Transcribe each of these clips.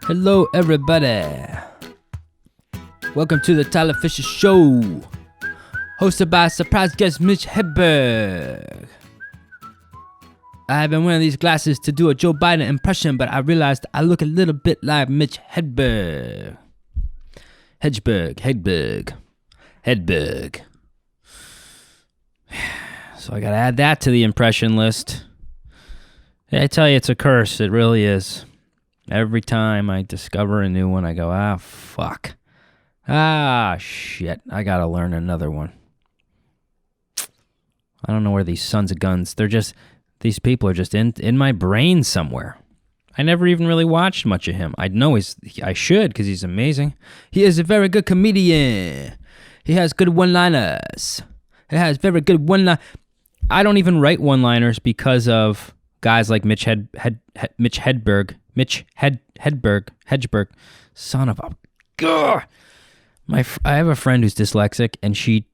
Hello, everybody. Welcome to the Tyler Fischer Show, hosted by surprise guest Mitch Hedberg. I have been wearing these glasses to do a Joe Biden impression, but I realized I look a little bit like Mitch Hedberg. Hedberg. So I gotta add that to the impression list. Yeah, I tell you, it's a curse. It really is. Every time I discover a new one, I go, fuck. Shit. I gotta learn another one. I don't know where these sons of guns, these people are just in my brain somewhere. I never even really watched much of him. I know I should, because he's amazing. He is a very good comedian. He has good one-liners. I don't even write one-liners because of guys like Mitch Hedberg. Son of a... Gah! I have a friend who's dyslexic, and she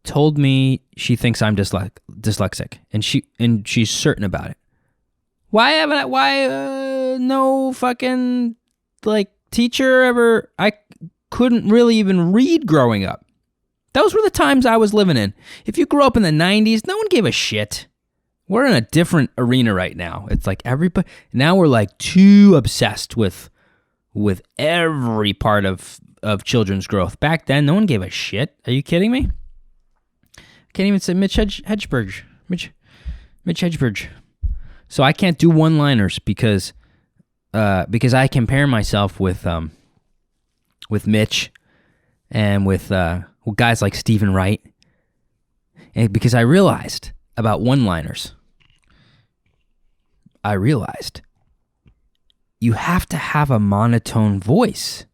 told me she thinks I'm dyslexic, and she's certain about it. Why no fucking teacher ever? I couldn't really even read growing up. Those were the times I was living in. If you grew up in the 90s, no one gave a shit. We're in a different arena right now. It's like everybody now we're too obsessed with every part of children's growth. Back then, no one gave a shit. Are you kidding me? I can't even say Mitch Hedberg. Mitch Hedberg. So I can't do one-liners because I compare myself with Mitch and with guys like Stephen Wright, and because I realized about one-liners. I realized you have to have a monotone voice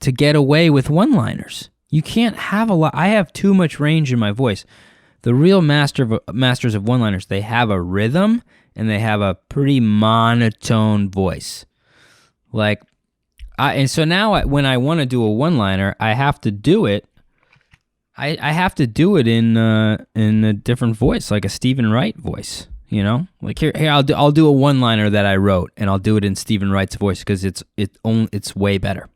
to get away with one-liners. You can't have a lot. I have too much range in my voice. The real masters of one-liners, they have a rhythm and they have a pretty monotone voice. And so now when I want to do a one-liner, I have to do it. I have to do it in a different voice, like a Stephen Wright voice. You know, here I'll do a one-liner that I wrote, and I'll do it in Stephen Wright's voice because it's way better.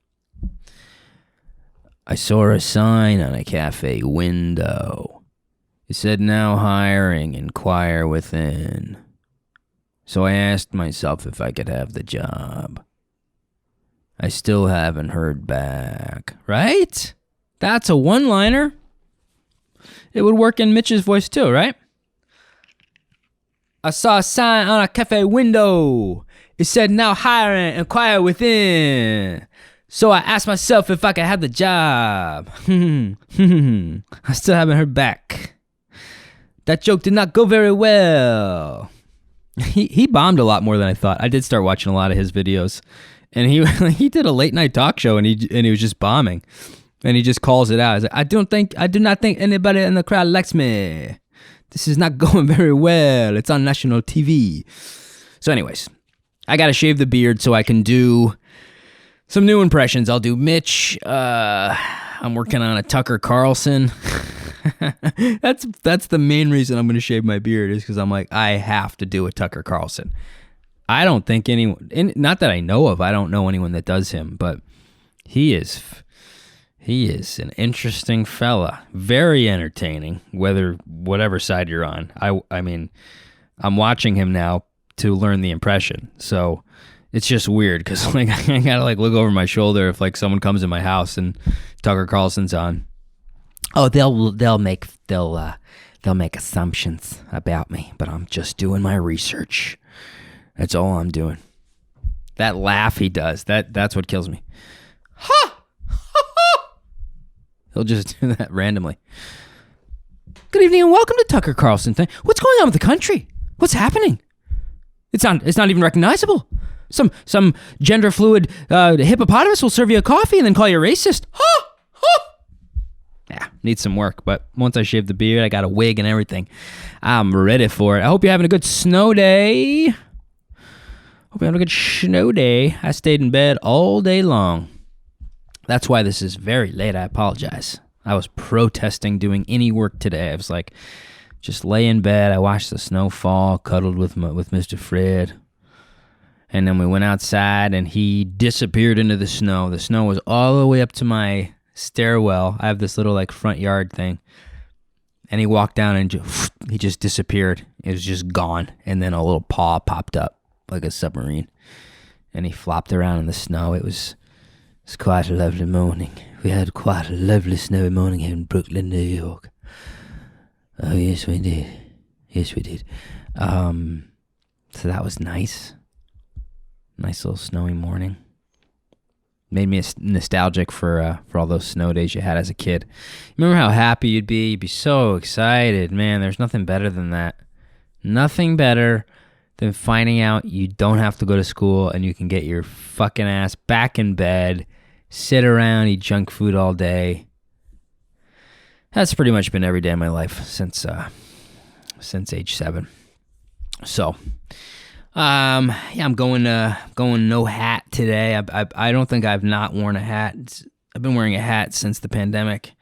I saw a sign on a cafe window. It said, "Now hiring, inquire within." So I asked myself if I could have the job. I still haven't heard back. Right? That's a one-liner. It would work in Mitch's voice too, right? I saw a sign on a cafe window. It said, "Now hiring, inquire within." So I asked myself if I could have the job. I still haven't heard back. That joke did not go very well. He bombed a lot more than I thought. I did start watching a lot of his videos, and he did a late night talk show, and he was just bombing, and he just calls it out. He's like, I do not think anybody in the crowd likes me. This is not going very well. It's on national TV. So anyways, I got to shave the beard so I can do some new impressions. I'll do Mitch. I'm working on a Tucker Carlson. That's the main reason I'm going to shave my beard, is because I'm like, I have to do a Tucker Carlson. I don't think anyone, not that I know of, I don't know anyone that does him, but he is an interesting fella. Very entertaining, whatever side you're on. I mean, I'm watching him now to learn the impression. So it's just weird because I gotta look over my shoulder if someone comes in my house and Tucker Carlson's on. Oh, they'll make assumptions about me, but I'm just doing my research. That's all I'm doing. That laugh he does, that's what kills me. Ha! He'll just do that randomly. Good evening and welcome to Tucker Carlson. What's going on with the country? What's happening? It's not even recognizable. Some gender fluid hippopotamus will serve you a coffee and then call you a racist. Ha! Ha! Yeah, needs some work, but once I shave the beard, I got a wig and everything. I'm ready for it. I hope you're having a good snow day. I stayed in bed all day long. That's why this is very late. I apologize. I was protesting doing any work today. I was just lay in bed. I watched the snow fall, cuddled with Mr. Fred. And then we went outside, and he disappeared into the snow. The snow was all the way up to my stairwell. I have this little like front yard thing. And he walked down and he just disappeared. It was just gone. And then a little paw popped up like a submarine. And he flopped around in the snow. It was quite a lovely morning. We had quite a lovely snowy morning here in Brooklyn, New York. Oh, yes, we did. Yes, we did. So that was nice. Nice little snowy morning. Made me nostalgic for all those snow days you had as a kid. Remember how happy you'd be? You'd be so excited. Man, there's nothing better than that. Nothing better than finding out you don't have to go to school and you can get your fucking ass back in bed, sit around, eat junk food all day. That's pretty much been every day of my life since age 7. So, yeah, I'm going no hat today. I don't think I've not worn a hat. I've been wearing a hat since the pandemic,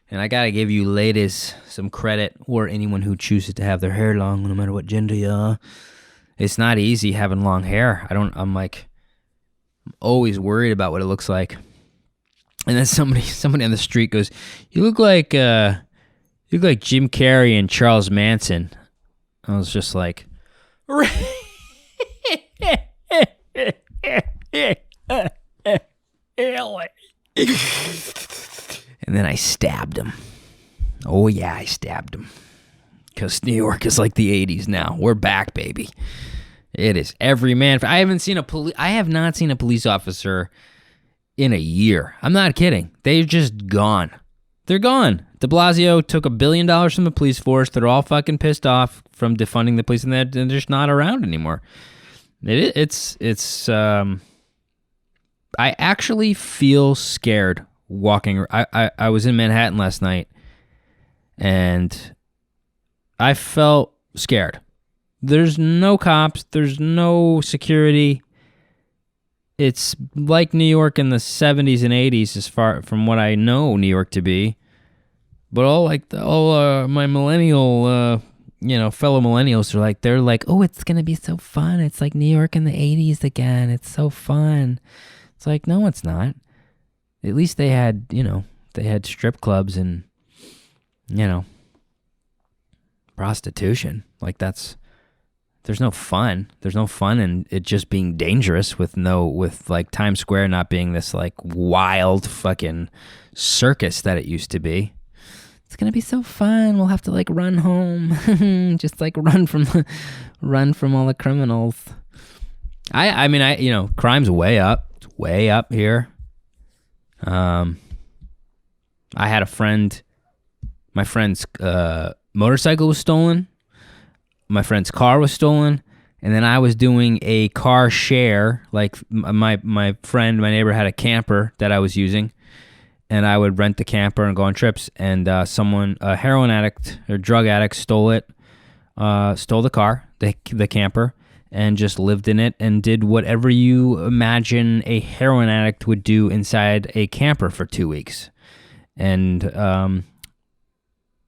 and I gotta give you ladies some credit, or anyone who chooses to have their hair long, no matter what gender you are. It's not easy having long hair. I'm always worried about what it looks like. And then somebody on the street goes, "You look like Jim Carrey and Charles Manson." I was just like, really? And then I stabbed him. Oh yeah, I stabbed him. Because New York is like the 80s now. We're back, baby. It is every man. I have not seen a police officer in a year. I'm not kidding. They're just gone. They're gone. De Blasio took $1 billion from the police force. They're all fucking pissed off from defunding the police, and they're just not around anymore. I actually feel scared walking. I was in Manhattan last night, and I felt scared. There's no cops. There's no security. It's like New York in the 70s and 80s, as far from what I know New York to be. But my millennial, fellow millennials they're like, oh, it's gonna be so fun. It's like New York in the 80s again. It's so fun. It's like, no, it's not. At least they had strip clubs and, prostitution. Like there's no fun. There's no fun in it just being dangerous with Times Square not being this like wild fucking circus that it used to be. It's gonna be so fun. We'll have to like run home, just like run from all the criminals. Crime's way up. It's way up here. I had a friend. My friend's motorcycle was stolen. My friend's car was stolen, and then I was doing a car share. Like my neighbor had a camper that I was using. And I would rent the camper and go on trips. And a heroin addict or drug addict stole the car, the camper, and just lived in it and did whatever you imagine a heroin addict would do inside a camper for 2 weeks. And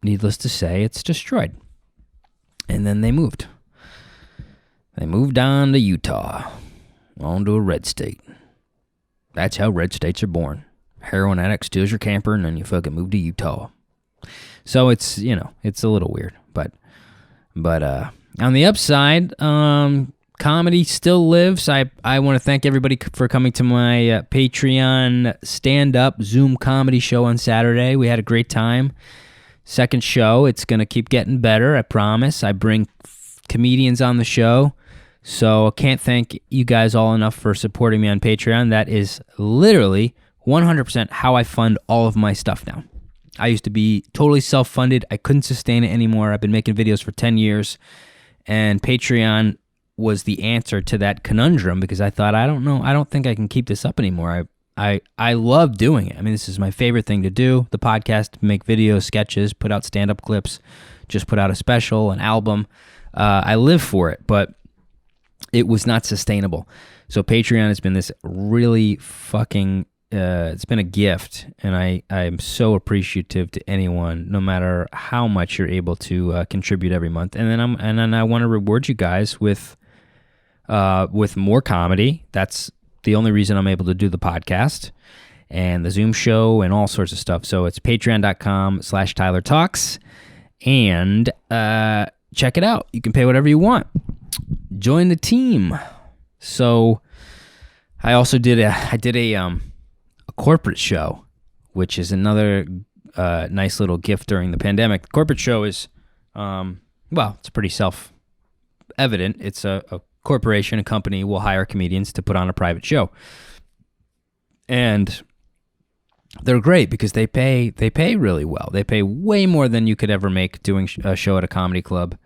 needless to say, it's destroyed. And then they moved. They moved on to Utah, on to a red state. That's how red states are born. Heroin addict steals your camper, and then you fucking move to Utah. So it's a little weird, but on the upside, comedy still lives. I want to thank everybody for coming to my Patreon stand-up Zoom comedy show on Saturday. We had a great time. Second show, it's gonna keep getting better. I promise. I bring comedians on the show. So I can't thank you guys all enough for supporting me on Patreon. That is literally 100% how I fund all of my stuff now. I used to be totally self-funded. I couldn't sustain it anymore. I've been making videos for 10 years, and Patreon was the answer to that conundrum because I thought, I don't think I can keep this up anymore. I love doing it. I mean, this is my favorite thing to do, the podcast, make videos, sketches, put out stand-up clips, just put out a special, an album. I live for it, but it was not sustainable. So Patreon has been this really fucking it's been a gift, and I'm so appreciative to anyone, no matter how much you're able to contribute every month. And then I want to reward you guys with with more comedy. That's the only reason I'm able to do the podcast and the Zoom show and all sorts of stuff. So it's patreon.com/Tyler Talks, and check it out. You can pay whatever you want. Join the team. So I also did a corporate show, which is another nice little gift during the pandemic. The corporate show is, it's pretty self-evident. It's a corporation, a company will hire comedians to put on a private show. And they're great because they pay really well. They pay way more than you could ever make doing a show at a comedy club.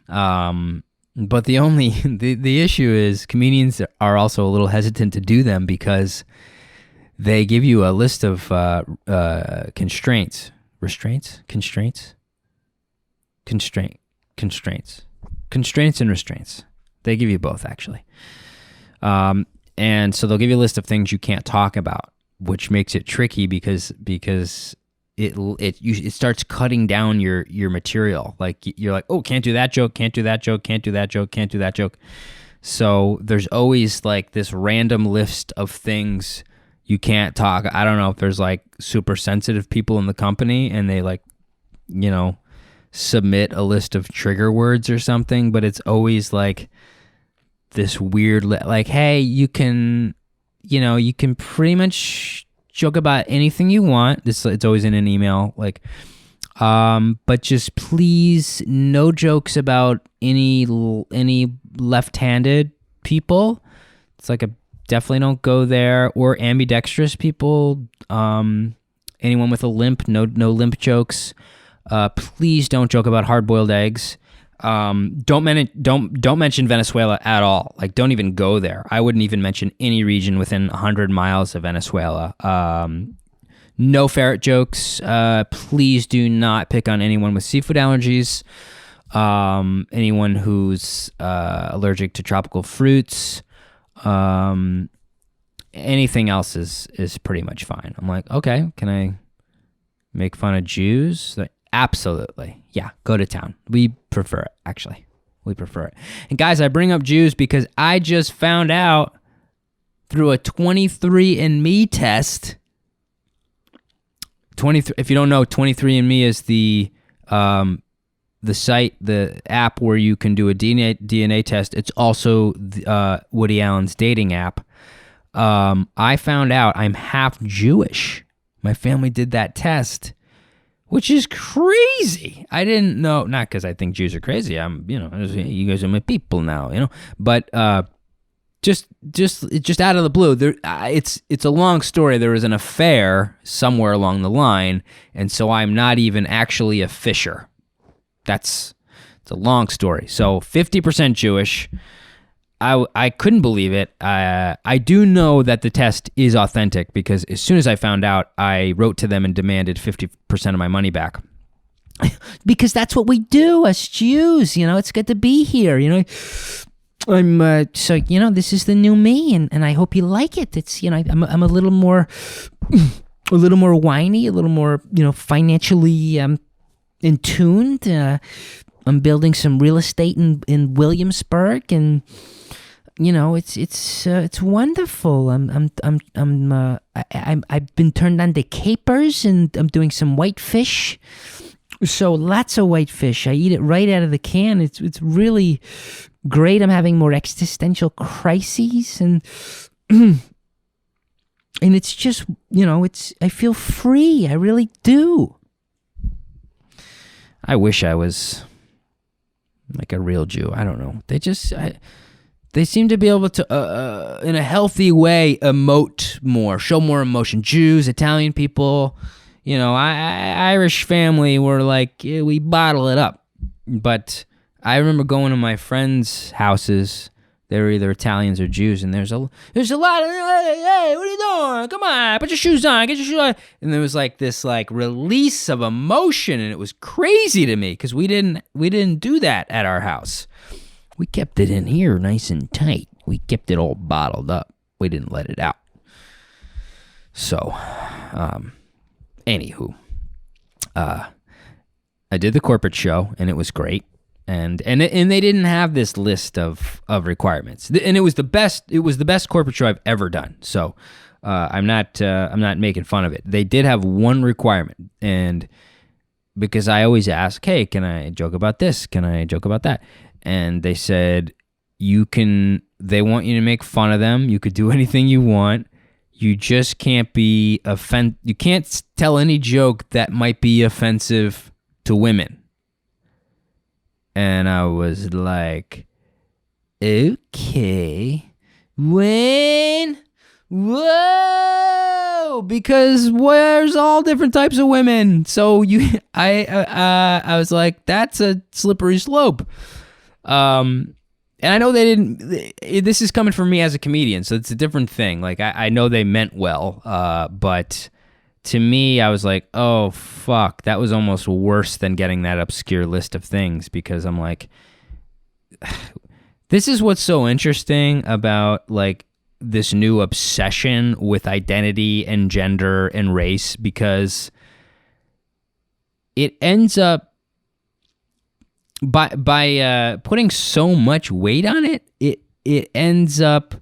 But the issue is comedians are also a little hesitant to do them because they give you a list of constraints and restraints. They give you both, actually. And so they'll give you a list of things you can't talk about, which makes it tricky because it starts cutting down your material. Like you're like, oh, can't do that joke, can't do that joke, can't do that joke, can't do that joke. So there's always like this random list of things you can't talk. I don't know if there's like super sensitive people in the company and they like, submit a list of trigger words or something, but it's always like this weird, like, hey, you can pretty much joke about anything you want. It's always in an email, like, but just please no jokes about any left-handed people. It's like definitely don't go there, or ambidextrous people. Anyone with a limp, no limp jokes. Please don't joke about hard-boiled eggs. Don't mention Venezuela at all. Like, don't even go there. I wouldn't even mention any region within 100 miles of Venezuela. No ferret jokes. Please do not pick on anyone with seafood allergies. Anyone who's allergic to tropical fruits. Anything else is pretty much fine. I'm like, okay, can I make fun of Jews? Like, absolutely. Yeah, go to town. We prefer it, actually. We prefer it. And guys, I bring up Jews because I just found out through a 23andMe test. If you don't know, 23andMe is the site, the app where you can do a DNA test. It's also Woody Allen's dating app. I found out I'm half Jewish. My family did that test, which is crazy. I didn't know, not because I think Jews are crazy. You guys are my people now, But just out of the blue, it's a long story. There was an affair somewhere along the line, and so I'm not even actually a Fischer. It's a long story. So 50% Jewish. I couldn't believe it. I do know that the test is authentic because as soon as I found out, I wrote to them and demanded 50% of my money back. Because that's what we do as Jews, it's good to be here, I'm this is the new me, and I hope you like it. It's I'm a little more whiny, a little more financially in tuned. I'm building some real estate in Williamsburg, and it's wonderful. I've been turned on to capers, and I'm doing some whitefish. So lots of whitefish. I eat it right out of the can. It's really great. I'm having more existential crises, and and it's just I feel free. I really do. I wish I was like a real Jew. I don't know. They seem to be able to, in a healthy way, emote more, show more emotion. Jews, Italian people, Irish family were like, yeah, we bottle it up. But I remember going to my friends' houses. They were either Italians or Jews, and there's a lot of, hey, what are you doing? Come on, put your shoes on, get your shoes on. And there was like this like release of emotion, and it was crazy to me because we didn't do that at our house. We kept it in here nice and tight. We kept it all bottled up. We didn't let it out. So, anywho, I did the corporate show, and it was great. And they didn't have this list of requirements, and it was the best corporate show I've ever done. So I'm not making fun of it. They did have one requirement, and because I always ask, hey, can I joke about this? Can I joke about that? And they said they want you to make fun of them. You could do anything you want. You just can't you can't tell any joke that might be offensive to women. And I was like, okay, when? Whoa! Because there's all different types of women. So I was like, that's a slippery slope. And I know they didn't. This is coming from me as a comedian, so it's a different thing. Like I know they meant well, but to me, I was like, oh, fuck, that was almost worse than getting that obscure list of things, because I'm like, this is what's so interesting about, like, this new obsession with identity and gender and race, because it ends up, by putting so much weight on it, it ends up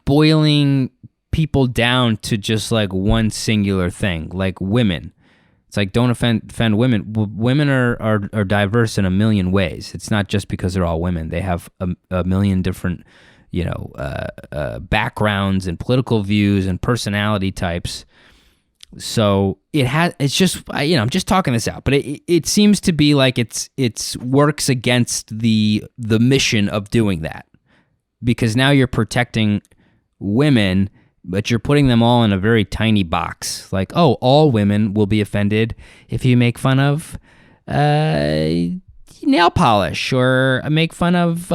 boiling people down to just like one singular thing, like women. It's like, don't offend women. Women are diverse in a million ways. It's not just because they're all women. They have a million different, backgrounds and political views and personality types. So it's just, I'm just talking this out, but it seems to be like it's works against the mission of doing that, because now you're protecting women, but you're putting them all in a very tiny box. Like, oh, all women will be offended if you make fun of nail polish, or make fun of,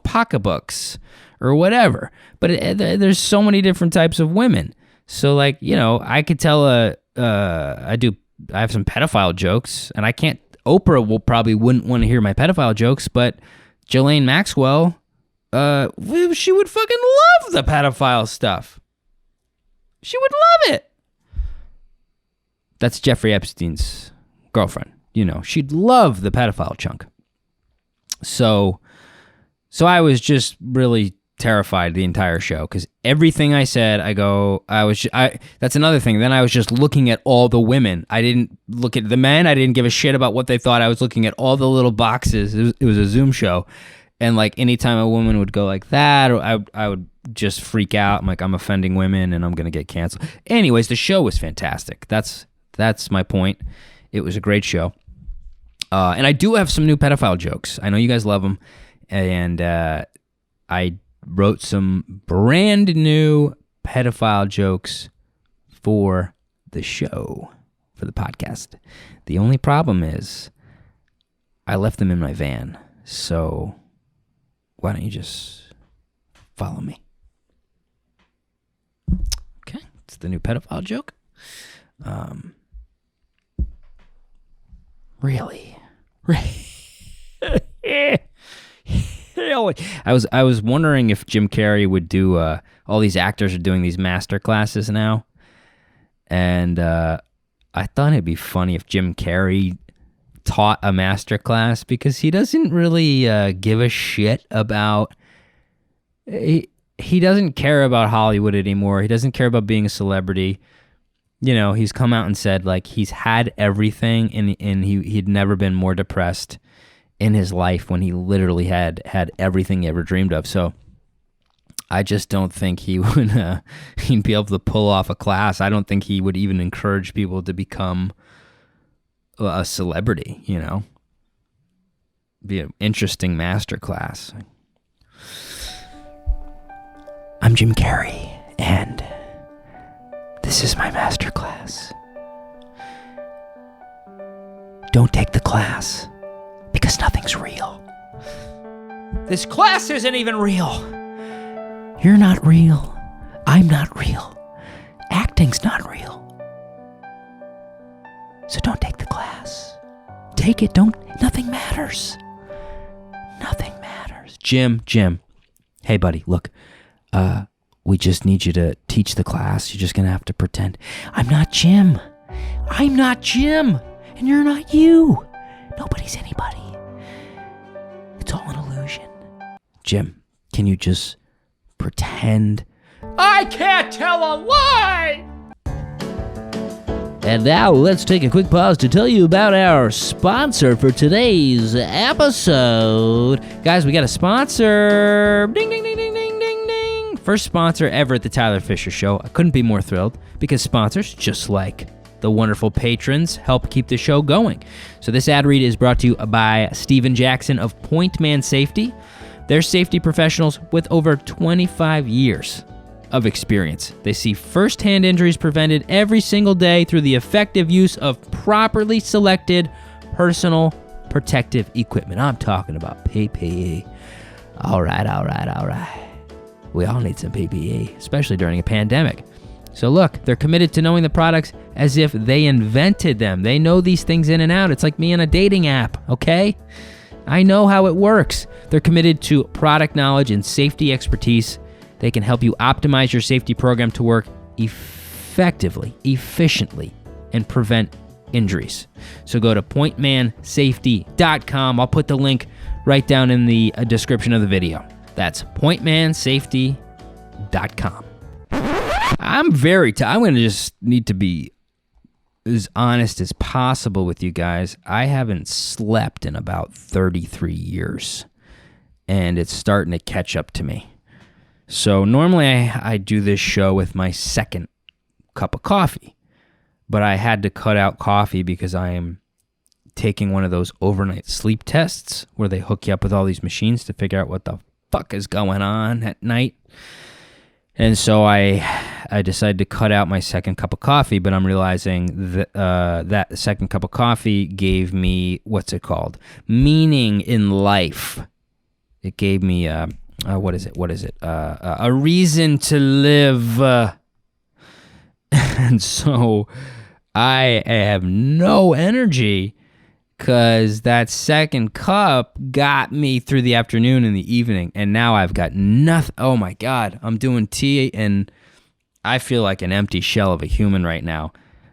pocketbooks or whatever. But there's so many different types of women. So, like, I could tell I have some pedophile jokes, and Oprah probably wouldn't want to hear my pedophile jokes, but Ghislaine Maxwell, she would fucking love the pedophile stuff. She would love it. That's Jeffrey Epstein's girlfriend. She'd love the pedophile chunk. So I was just really terrified the entire show, because everything I said, that's another thing. Then I was just looking at all the women. I didn't look at the men. I didn't give a shit about what they thought. I was looking at all the little boxes. It was a Zoom show. And like anytime a woman would go like that, I would just freak out. I'm like, I'm offending women and I'm going to get canceled. Anyways, the show was fantastic. That's my point. It was a great show. And I do have some new pedophile jokes. I know you guys love them. And I wrote some brand new pedophile jokes for the show, for the podcast. The only problem is I left them in my van. So why don't you just follow me? Okay, it's the new pedophile joke. Really? I was wondering if Jim Carrey would do. All these actors are doing these master classes now, and I thought it'd be funny if Jim Carrey taught a master class, because he doesn't really give a shit about. He doesn't care about Hollywood anymore. He doesn't care about being a celebrity. He's come out and said, like, he's had everything, and he'd never been more depressed in his life, when he literally had everything he ever dreamed of. So I just don't think he'd be able to pull off a class. I don't think he would even encourage people to become a celebrity, Be an interesting master class. I'm Jim Carrey, and this is my master class. Don't take the class, because nothing's real. This class isn't even real. You're not real. I'm not real. Acting's not real. So don't take the class. Take it. Nothing matters. Nothing matters. Jim. Hey, buddy, look. We just need you to teach the class. You're just going to have to pretend. I'm not Jim. And you're not you. Nobody's anybody. all an illusion. Jim, can you just pretend I can't tell a lie? And now let's take a quick pause to tell you about our sponsor for today's episode. Guys, we got a sponsor. Ding, ding, ding, ding, ding, ding, ding. First sponsor ever at the Tyler Fischer Show. I couldn't be more thrilled because sponsors, just like the wonderful patrons, help keep the show going. So this ad read is brought to you by Steven Jackson of Pointman Safety. They're safety professionals with over 25 years of experience. They see firsthand injuries prevented every single day through the effective use of properly selected personal protective equipment. I'm talking about PPE. All right. We all need some PPE, especially during a pandemic. So look, they're committed to knowing the products as if they invented them. They know these things in and out. It's like me on a dating app, okay? I know how it works. They're committed to product knowledge and safety expertise. They can help you optimize your safety program to work effectively, efficiently, and prevent injuries. So go to pointmansafety.com. I'll put the link right down in the description of the video. That's pointmansafety.com. I'm going to just need to be as honest as possible with you guys. I haven't slept in about 33 years, and it's starting to catch up to me. So normally I do this show with my second cup of coffee, but I had to cut out coffee because I am taking one of those overnight sleep tests where they hook you up with all these machines to figure out what the fuck is going on at night. And so I decided to cut out my second cup of coffee, but I'm realizing that that second cup of coffee gave me, what's it called? Meaning in life. It gave me what is it? A reason to live. And so I have no energy because that second cup got me through the afternoon and the evening. And now I've got nothing. Oh my God. I'm doing tea and I feel like an empty shell of a human right now.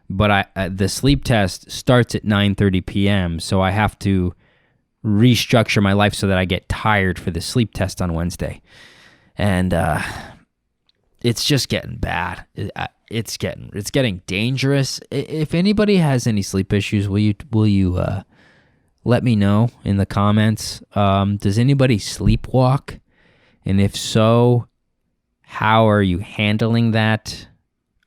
But the sleep test starts at 9:30 p.m. So I have to restructure my life so that I get tired for the sleep test on Wednesday. And it's just getting bad. It's getting dangerous. If anybody has any sleep issues, will you let me know in the comments. Does anybody sleepwalk? And if so, how are you handling that?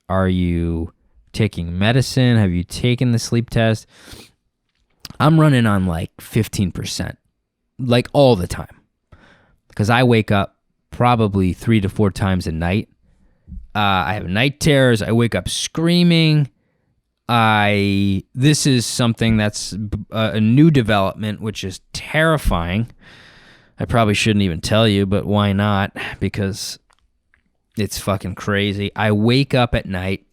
Are you taking medicine? Have you taken the sleep test? I'm running on like 15%, like all the time, because I wake up probably 3 to 4 times a night. I have night terrors. I wake up screaming. This is something that's a new development, which is terrifying. I probably shouldn't even tell you, but why not? Because it's fucking crazy. I wake up at night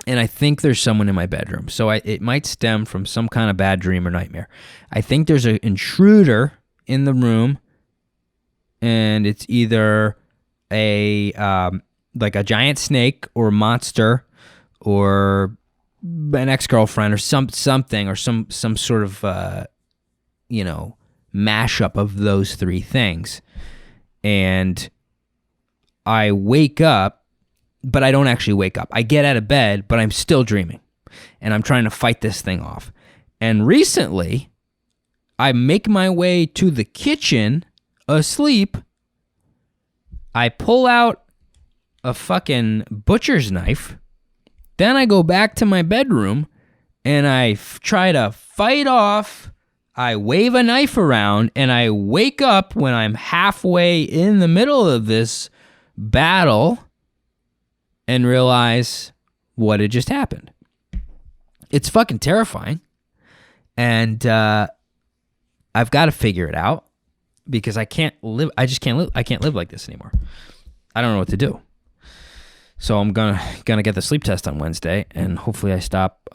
and I think there's someone in my bedroom. So it might stem from some kind of bad dream or nightmare. I think there's an intruder in the room, and it's either like a giant snake or monster or an ex-girlfriend or something or some sort of mashup of those three things. And I wake up, but I don't actually wake up. I get out of bed, but I'm still dreaming. And I'm trying to fight this thing off. And recently, I make my way to the kitchen asleep. I pull out a fucking butcher's knife. Then I go back to my bedroom and I try to fight off. I wave a knife around and I wake up when I'm halfway in the middle of this battle and realize what had just happened. It's fucking terrifying. And I've got to figure it out because I can't live. I can't live like this anymore. I don't know what to do. So I'm gonna get the sleep test on Wednesday, and hopefully I stop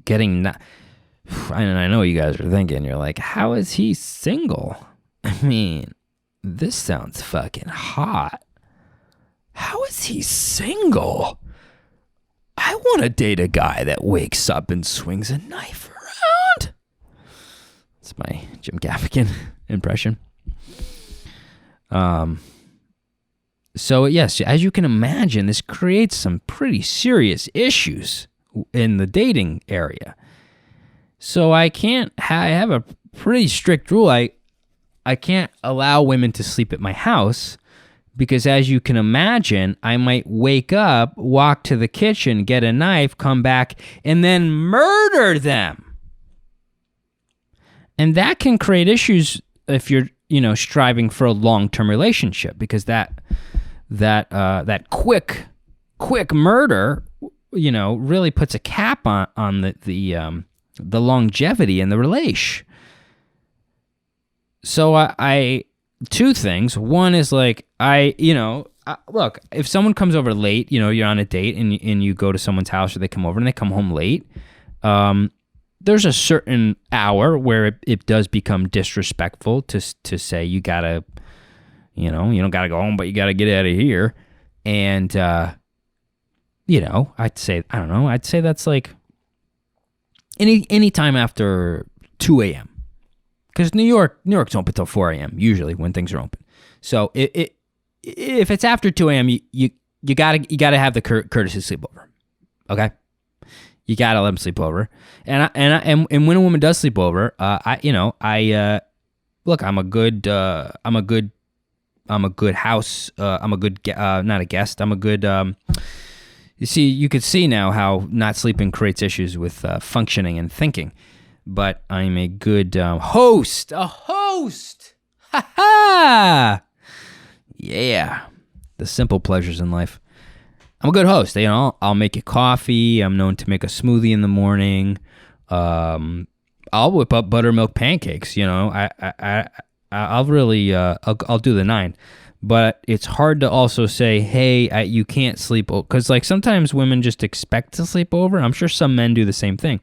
getting. And I know you guys are thinking, you're like, how is he single? I mean, this sounds fucking hot. How is he single? I want to date a guy that wakes up and swings a knife around. It's my Jim Gaffigan impression. So yes, as you can imagine, this creates some pretty serious issues in the dating area. So I have a pretty strict rule. I can't allow women to sleep at my house because, as you can imagine, I might wake up, walk to the kitchen, get a knife, come back, and then murder them. And that can create issues if you're, striving for a long-term relationship, because that quick murder, really puts a cap on the longevity in the relation. So I two things. One is like, look, if someone comes over late, you're on a date and you go to someone's house or they come over and they come home late, there's a certain hour where it does become disrespectful to say you gotta, you don't gotta go home, but you gotta get out of here. And, I'd say that's like any time after 2 a.m. Because New York's open till 4 a.m. usually when things are open. So if it's after 2 a.m., you gotta have the courtesy sleepover, okay? You gotta let them sleep over, and when a woman does sleep over, look, I'm a good house, I'm a good not a guest, I'm a good. You see, you could see now how not sleeping creates issues with functioning and thinking. But I'm a good host. A host! Ha ha! Yeah. The simple pleasures in life. I'm a good host. I'll make you coffee. I'm known to make a smoothie in the morning. I'll whip up buttermilk pancakes. I'll really, I'll do the 9. But it's hard to also say, hey, you can't sleep over. Because like sometimes women just expect to sleep over. I'm sure some men do the same thing.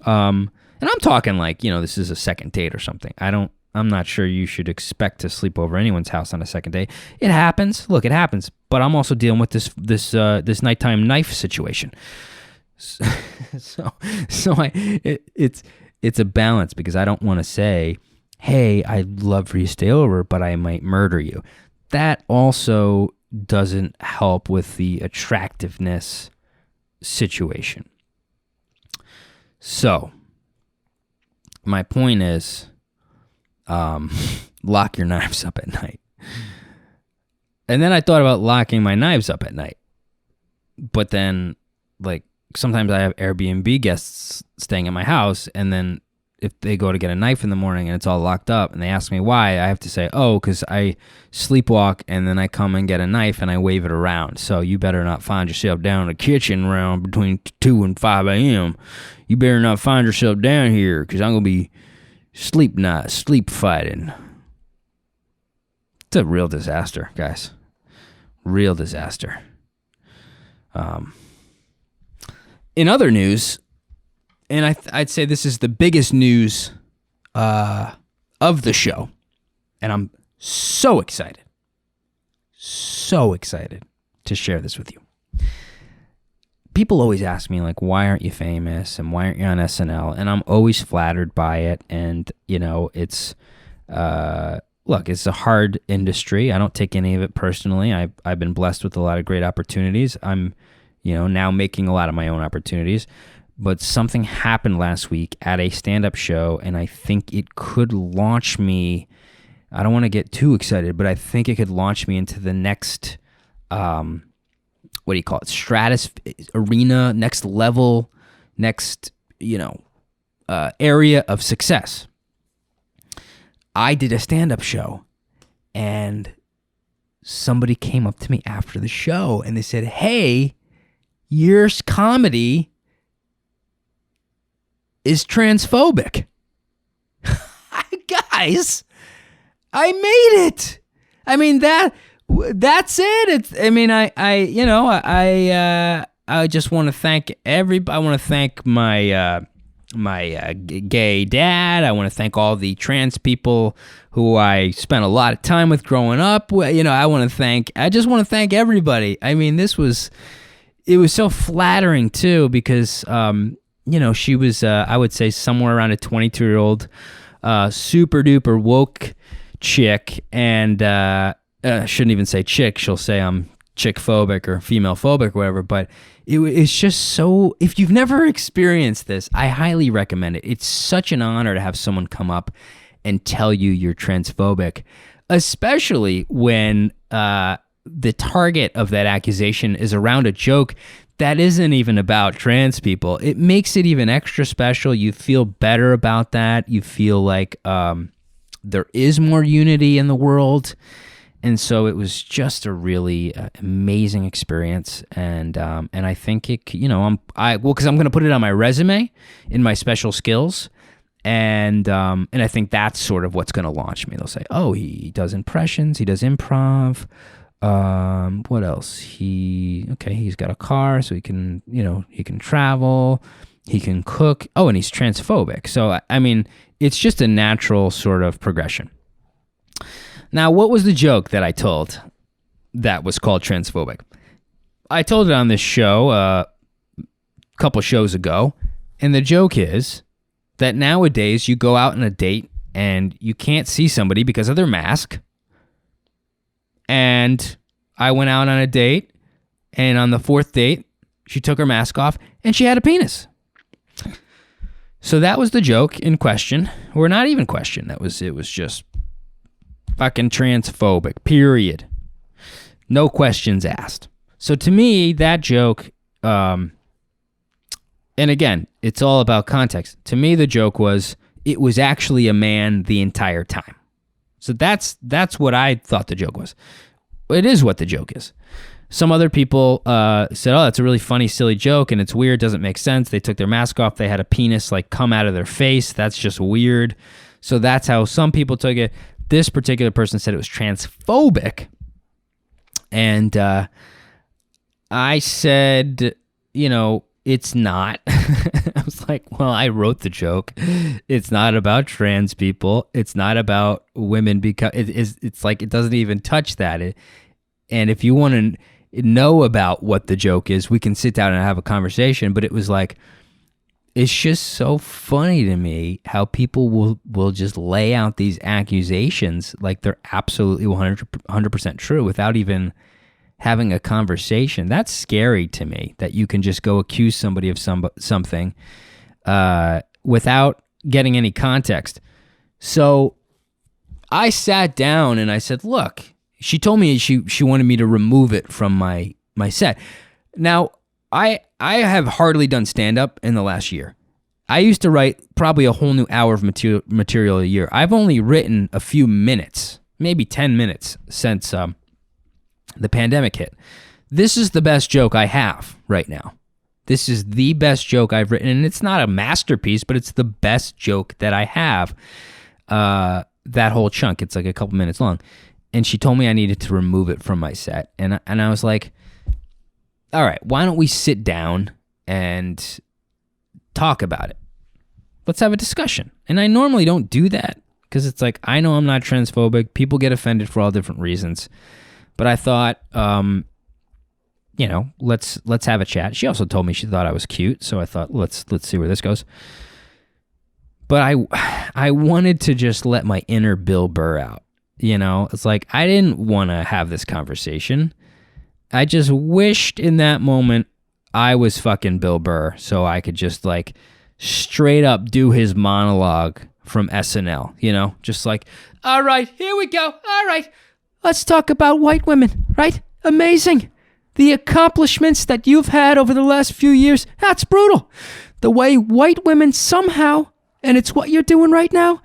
And I'm talking like, this is a second date or something. I'm not sure you should expect to sleep over anyone's house on a second date. It happens. Look, it happens. But I'm also dealing with this nighttime knife situation. It's a balance, because I don't want to say, hey, I'd love for you to stay over, but I might murder you. That also doesn't help with the attractiveness situation. So, my point is, lock your knives up at night. And then I thought about locking my knives up at night. But then, like, sometimes I have Airbnb guests staying at my house, and then if they go to get a knife in the morning and it's all locked up and they ask me why, I have to say, because I sleepwalk and then I come and get a knife and I wave it around. So you better not find yourself down in the kitchen around between 2 and 5 a.m. You better not find yourself down here, because I'm going to be sleep fighting. It's a real disaster, guys. Real disaster. In other news, and I'd say this is the biggest news of the show, and I'm so excited to share this with you. People always ask me, like, why aren't you famous and why aren't you on SNL? And I'm always flattered by it. And, it's, look, it's a hard industry. I don't take any of it personally. I've been blessed with a lot of great opportunities. I'm, now making a lot of my own opportunities. But something happened last week at a stand-up show, and I think it could launch me. I don't want to get too excited, but I think it could launch me into the next, what do you call it? Arena, next level, next, area of success. I did a stand-up show, and somebody came up to me after the show, and they said, hey, your comedy is transphobic. Guys, I made it. I mean, that's it. I just want to thank everybody. I want to thank my gay dad. I want to thank all the trans people who I spent a lot of time with growing up. I just want to thank everybody. I mean, it was so flattering too, because she was, I would say, somewhere around a 22-year-old super duper woke chick, and shouldn't even say chick. She'll say I'm chick phobic or female phobic or whatever, but it's just so, if you've never experienced this, I highly recommend it. It's such an honor to have someone come up and tell you you're transphobic, especially when the target of that accusation is around a joke that isn't even about trans people. It makes it even extra special. You feel better about that. You feel like there is more unity in the world. And so it was just a really amazing experience, and I think it, because I'm going to put it on my resume in my special skills, and I think that's sort of what's going to launch me. They'll say, oh, he does impressions, he does improv. What else? He's got a car, so he can travel, he can cook. Oh, and he's transphobic. So I mean, it's just a natural sort of progression. Now, what was the joke that I told that was called transphobic? I told it on this show a couple shows ago, and the joke is that nowadays you go out on a date and you can't see somebody because of their mask. And I went out on a date, and on the fourth date, she took her mask off and she had a penis. So that was the joke in question, or not even question. It was just fucking transphobic, period. No questions asked. So to me, that joke, and again, it's all about context. To me, the joke was, it was actually a man the entire time. So that's what I thought the joke was. It is what the joke is. Some other people said, oh, that's a really funny, silly joke, and it's weird, doesn't make sense. They took their mask off. They had a penis like come out of their face. That's just weird. So that's how some people took it. This particular person said it was transphobic. And I said, it's not. I was like, well, I wrote the joke. It's not about trans people. It's not about women, because it's like, it doesn't even touch that. And if you want to know about what the joke is, we can sit down and have a conversation. But it was like, it's just so funny to me how people will just lay out these accusations like they're absolutely 100% true without even having a conversation. That's scary to me, that you can just go accuse somebody of something without getting any context. So I sat down and I said, look, she told me she wanted me to remove it from my set. Now, I have hardly done stand-up in the last year. I used to write probably a whole new hour of material a year. I've only written a few minutes, maybe 10 minutes since the pandemic hit. This is the best joke I have right now. This is the best joke I've written, and it's not a masterpiece, but it's the best joke that I have. That whole chunk, it's like a couple minutes long. And she told me I needed to remove it from my set. And I was like, all right, why don't we sit down and talk about it? Let's have a discussion. And I normally don't do that because it's like, I know I'm not transphobic. People get offended for all different reasons. But I thought, let's have a chat. She also told me she thought I was cute, so I thought, let's see where this goes. But I wanted to just let my inner Bill Burr out. It's like, I didn't want to have this conversation. I just wished in that moment I was fucking Bill Burr, so I could just like straight up do his monologue from SNL, just like, all right, here we go. All right, let's talk about white women, right? Amazing. The accomplishments that you've had over the last few years, that's brutal. The way white women somehow, and it's what you're doing right now,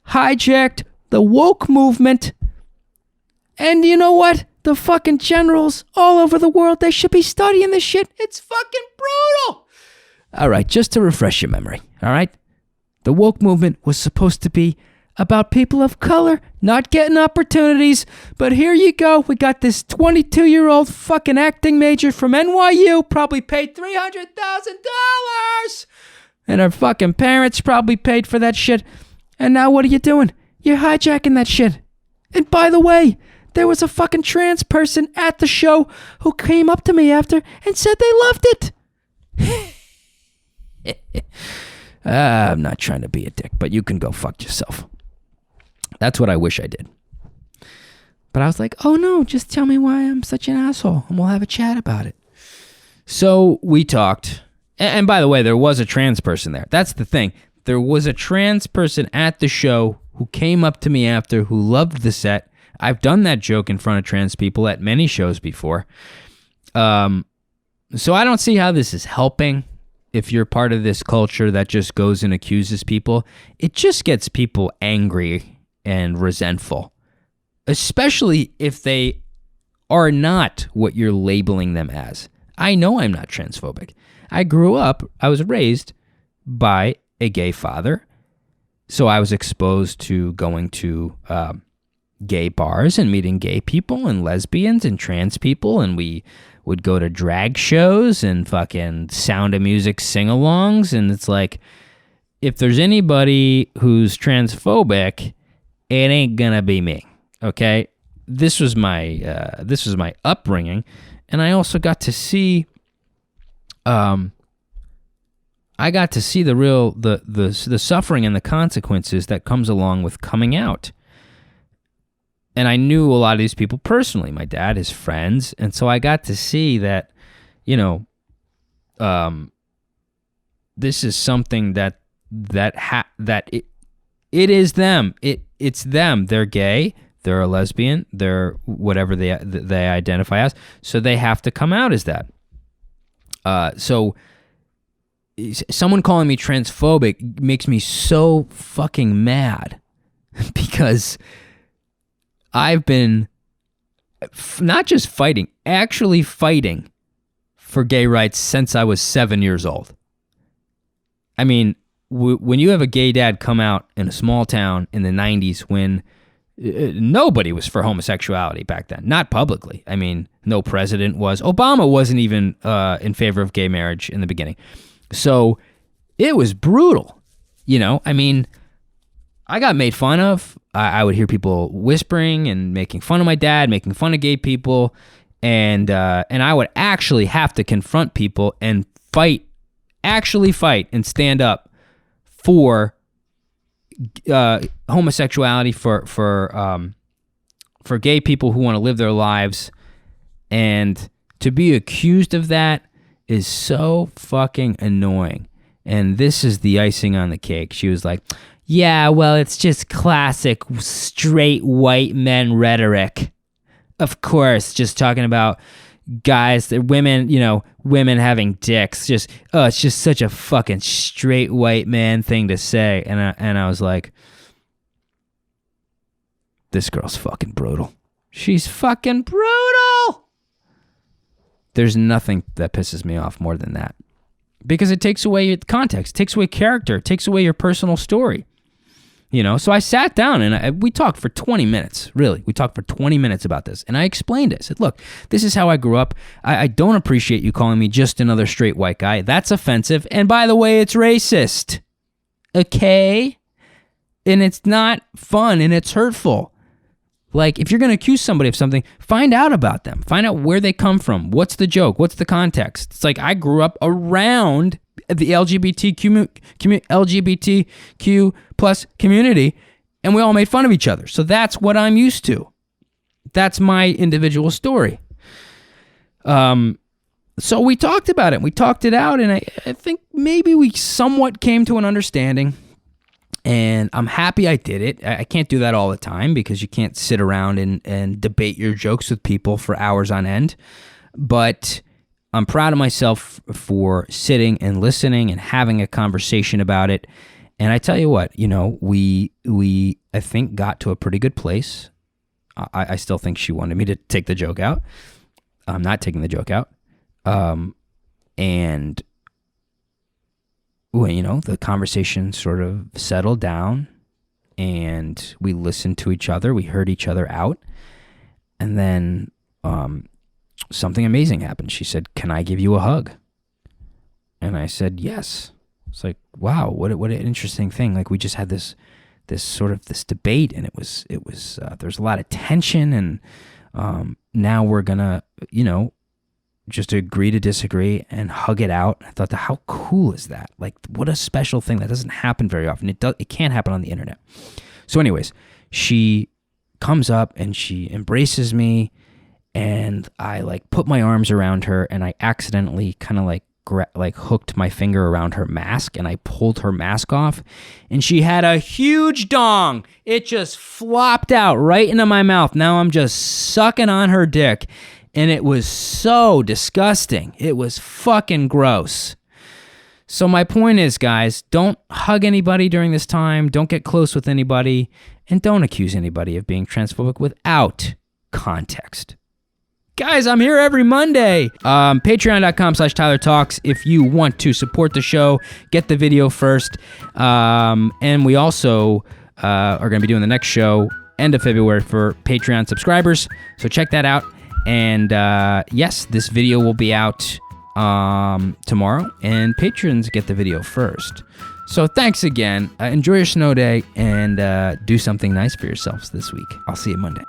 hijacked the woke movement. And you know what? The fucking generals all over the world, they should be studying this shit. It's fucking brutal. All right, just to refresh your memory, all right? The woke movement was supposed to be about people of color not getting opportunities. But here you go. We got this 22-year-old fucking acting major from NYU, probably paid $300,000. And her fucking parents probably paid for that shit. And now what are you doing? You're hijacking that shit. And by the way, there was a fucking trans person at the show who came up to me after and said they loved it. I'm not trying to be a dick, but you can go fuck yourself. That's what I wish I did. But I was like, oh no, just tell me why I'm such an asshole and we'll have a chat about it. So we talked. And by the way, there was a trans person there. That's the thing. There was a trans person at the show who came up to me after, who loved the set. I've done that joke in front of trans people at many shows before. So I don't see how this is helping. If you're part of this culture that just goes and accuses people, it just gets people angry and resentful, especially if they are not what you're labeling them as. I know I'm not transphobic. I was raised by a gay father, so I was exposed to going to gay bars and meeting gay people and lesbians and trans people, and we would go to drag shows and fucking Sound of Music sing-alongs, and it's like, if there's anybody who's transphobic, it ain't gonna be me, okay? This was my upbringing, and I also got to see, the real the suffering and the consequences that comes along with coming out. And I knew a lot of these people personally, my dad, his friends, and so I got to see that, this is something that it is them. It's them. They're gay. They're a lesbian. They're whatever they identify as. So they have to come out as that. So someone calling me transphobic makes me so fucking mad because I've been not just actually fighting for gay rights since I was 7 years old. I mean, when you have a gay dad come out in a small town in the 90s when nobody was for homosexuality back then, not publicly. I mean, no president was. Obama wasn't even in favor of gay marriage in the beginning. So it was brutal, I mean, I got made fun of. I would hear people whispering and making fun of my dad, making fun of gay people, and I would actually have to confront people and actually fight and stand up for homosexuality, for gay people who want to live their lives, and to be accused of that is so fucking annoying. And this is the icing on the cake. She was like, yeah, well, it's just classic straight white men rhetoric. Of course, just talking about guys, women having dicks. It's just such a fucking straight white man thing to say. And I was like, this girl's fucking brutal. She's fucking brutal. There's nothing that pisses me off more than that. Because it takes away your context, takes away character, takes away your personal story. So I sat down and we talked for 20 minutes, really. We talked for 20 minutes about this. And I explained it. I said, look, this is how I grew up. I don't appreciate you calling me just another straight white guy. That's offensive. And by the way, it's racist. Okay? And it's not fun and it's hurtful. Like, if you're going to accuse somebody of something, find out about them. Find out where they come from. What's the joke? What's the context? It's like I grew up around the LGBTQ plus community, and we all made fun of each other. So that's what I'm used to. That's my individual story. So we talked about it. We talked it out, and I think maybe we somewhat came to an understanding. And I'm happy I did it. I can't do that all the time because you can't sit around and debate your jokes with people for hours on end. But I'm proud of myself for sitting and listening and having a conversation about it. And I tell you what, we I think got to a pretty good place. I still think she wanted me to take the joke out. I'm not taking the joke out. And the conversation sort of settled down and we listened to each other. We heard each other out. And then something amazing happened. She said, "Can I give you a hug?" And I said, "Yes." It's like, wow, what an interesting thing. Like, we just had this debate, and it was there's a lot of tension, and now we're gonna, just agree to disagree and hug it out. I thought, how cool is that? Like, what a special thing. That doesn't happen very often. It can't happen on the internet. So anyways, she comes up and she embraces me, and I like put my arms around her, and I accidentally kind of like hooked my finger around her mask, and I pulled her mask off, and she had a huge dong. It just flopped out right into my mouth. Now I'm just sucking on her dick, and it was so disgusting. It was fucking gross. So my point is, guys, don't hug anybody during this time. Don't get close with anybody, and don't accuse anybody of being transphobic without context. Guys, I'm here every Monday. Patreon.com/Tyler Talks if you want to support the show. Get the video first. And we also are going to be doing the next show end of February for Patreon subscribers. So check that out. And yes, this video will be out tomorrow. And patrons get the video first. So thanks again. Enjoy your snow day and do something nice for yourselves this week. I'll see you Monday.